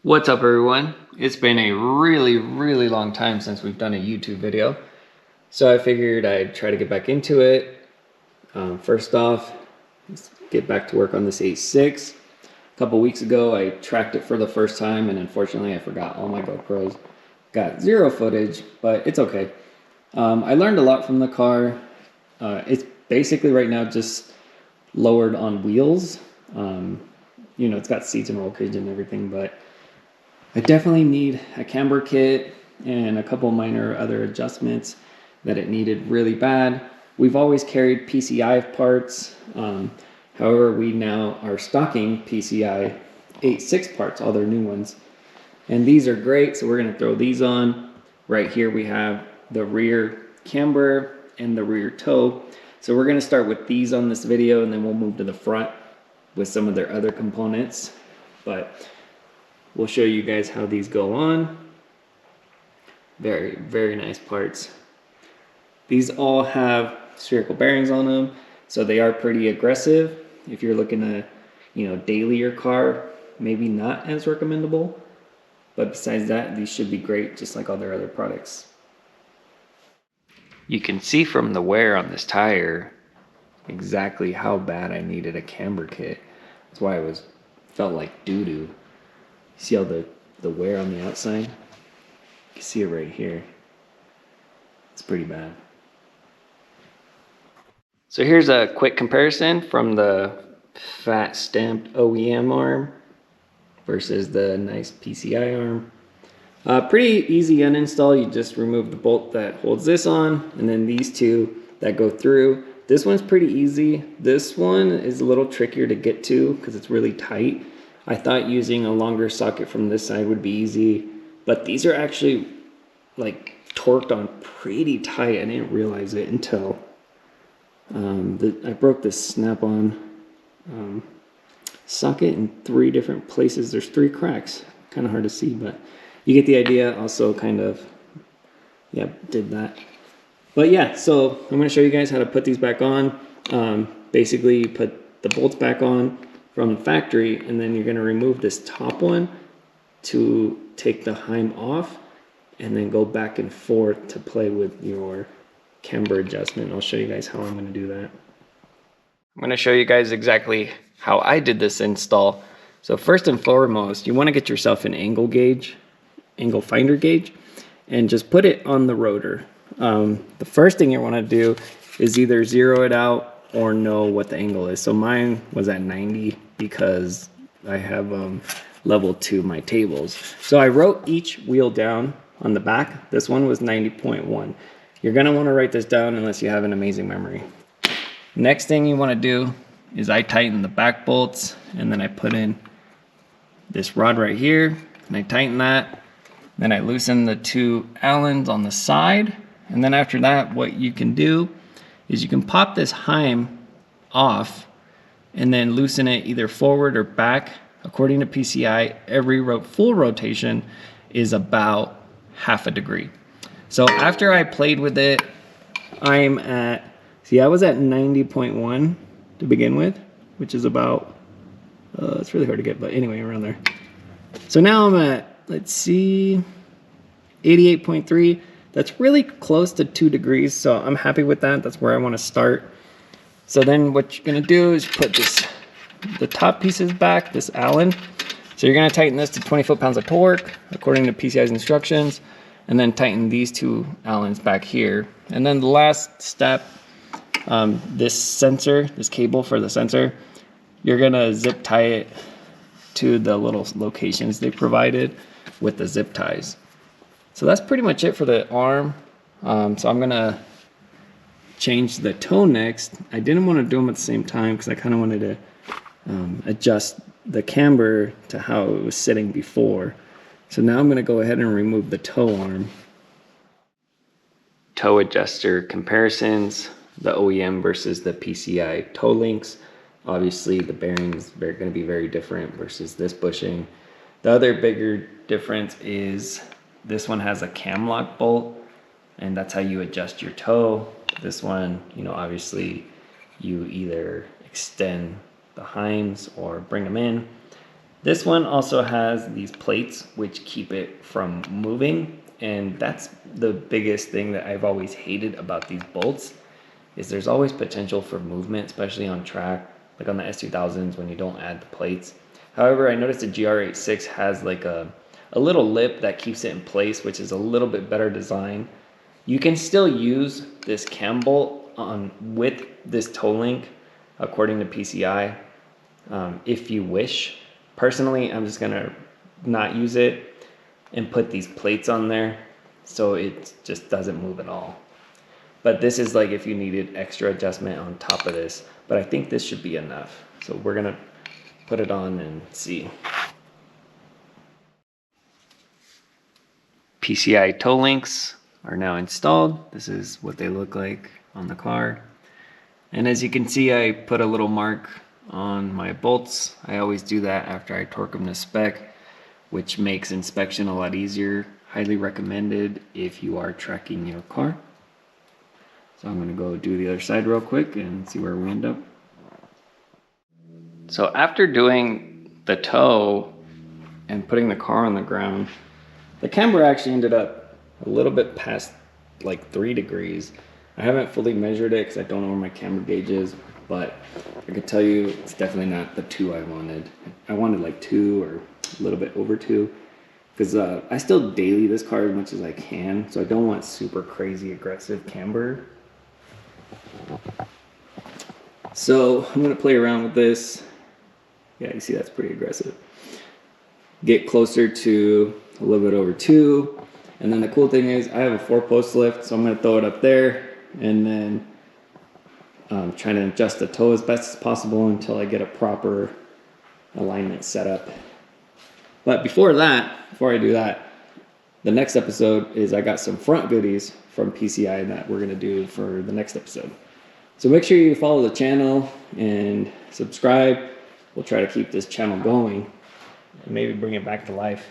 What's up, everyone? It's been a really long time since we've done a YouTube video, so I figured I'd try to get back into it. First off, let's get back to work on this 86. A couple weeks ago I tracked it for the first time, and unfortunately I forgot all my GoPros. Got zero footage, but it's okay. I learned a lot from the car. It's basically right now just lowered on wheels. You know, it's got seats and roll cage and everything, but I definitely need a camber kit and a couple minor other adjustments that it needed really bad. We've always carried PCI parts. However, we now are stocking PCI 86 parts, all their new ones. And these are great, so we're gonna throw these on. Right here we have the rear camber and the rear toe. So we're gonna start with these on this video, and then we'll move to the front with some of their other components. But we'll show you guys how these go on. Very nice parts. These all have spherical bearings on them, so they are pretty aggressive. If you're looking to, you know, daily your car, maybe not as recommendable. But besides that, these should be great, just like all their other products. You can see from the wear on this tire exactly how bad I needed a camber kit. That's why it felt like doo-doo. See all the wear on the outside? You can see it right here. It's pretty bad. So here's a quick comparison from the fat stamped OEM arm versus the nice PCI arm. Pretty easy uninstall. You just remove the bolt that holds this on, and then these two that go through. This one's pretty easy. This one is a little trickier to get to because it's really tight. I thought using a longer socket from this side would be easy, but these are actually like torqued on pretty tight. I didn't realize it until I broke this snap-on socket in 3 different places. There's 3 cracks. Kind of hard to see, but you get the idea. Also kind of, yeah, did that. But yeah, so I'm going to show you guys how to put these back on. Basically, you put the bolts back on from the factory, and then you're going to remove this top one to take the heim off, and then go back and forth to play with your camber adjustment. I'll show you guys how I'm going to do that. I'm going to show you guys exactly how I did this install. So first and foremost, you want to get yourself an angle finder gauge, and just put it on the rotor. The first thing you want to do is either zero it out or know what the angle is. So mine was at 90 because I have level 2 my tables. So I wrote each wheel down on the back. This one was 90.1. You're going to want to write this down unless you have an amazing memory. Next thing you want to do is I tighten the back bolts, and then I put in this rod right here, and I tighten that. Then I loosen the 2 Allens on the side, and then after that, what you can do is you can pop this heim off and then loosen it either forward or back. According to PCI, every full rotation is about half a degree. So after I played with it, I'm at, see, I was at 90.1 to begin with, which is about, it's really hard to get, but anyway, around there. So now I'm at, let's see, 88.3. That's really close to 2 degrees, so I'm happy with that. That's where I want to start. So then what you're going to do is put the top pieces back, this Allen. So you're going to tighten this to 20 foot-pounds of torque, according to PCI's instructions, and then tighten these 2 Allens back here. And then the last step, this sensor, this cable for the sensor, you're going to zip tie it to the little locations they provided with the zip ties. So that's pretty much it for the arm. So I'm gonna change the toe next. I didn't want to do them at the same time because I kind of wanted to adjust the camber to how it was sitting before. So now I'm gonna go ahead and remove the toe arm. Toe adjuster comparisons, the OEM versus the PCI toe links. Obviously the bearings are going to be very different versus this bushing. The other bigger difference is this one has a cam lock bolt, and that's how you adjust your toe. This one, you know, obviously you either extend the heims or bring them in. This one also has these plates which keep it from moving, and that's the biggest thing that I've always hated about these bolts, is there's always potential for movement, especially on track, like on the S2000s when you don't add the plates. However, I noticed the GR86 has like a little lip that keeps it in place, which is a little bit better design. You can still use this cam bolt with this toe link according to PCI if you wish. Personally, I'm just gonna not use it and put these plates on there so it just doesn't move at all. But this is like if you needed extra adjustment on top of this, but I think this should be enough. So we're gonna put it on and see. PCI toe links are now installed. This is what they look like on the car. And as you can see, I put a little mark on my bolts. I always do that after I torque them to spec, which makes inspection a lot easier. Highly recommended if you are tracking your car. So I'm gonna go do the other side real quick and see where we end up. So after doing the toe and putting the car on the ground, the camber actually ended up a little bit past like 3 degrees. I haven't fully measured it because I don't know where my camber gauge is, but I can tell you it's definitely not the 2 I wanted. I wanted like 2 or a little bit over 2, because I still daily this car as much as I can, so I don't want super crazy aggressive camber. So I'm gonna play around with this. Yeah, you see that's pretty aggressive. Get closer to a little bit over 2. And then the cool thing is I have a 4-post lift, so I'm gonna throw it up there and then trying to adjust the toe as best as possible until I get a proper alignment set up. But before I do that, the next episode is I got some front goodies from PCI that we're gonna do for the next episode. So make sure you follow the channel and subscribe. We'll try to keep this channel going and maybe bring it back to life.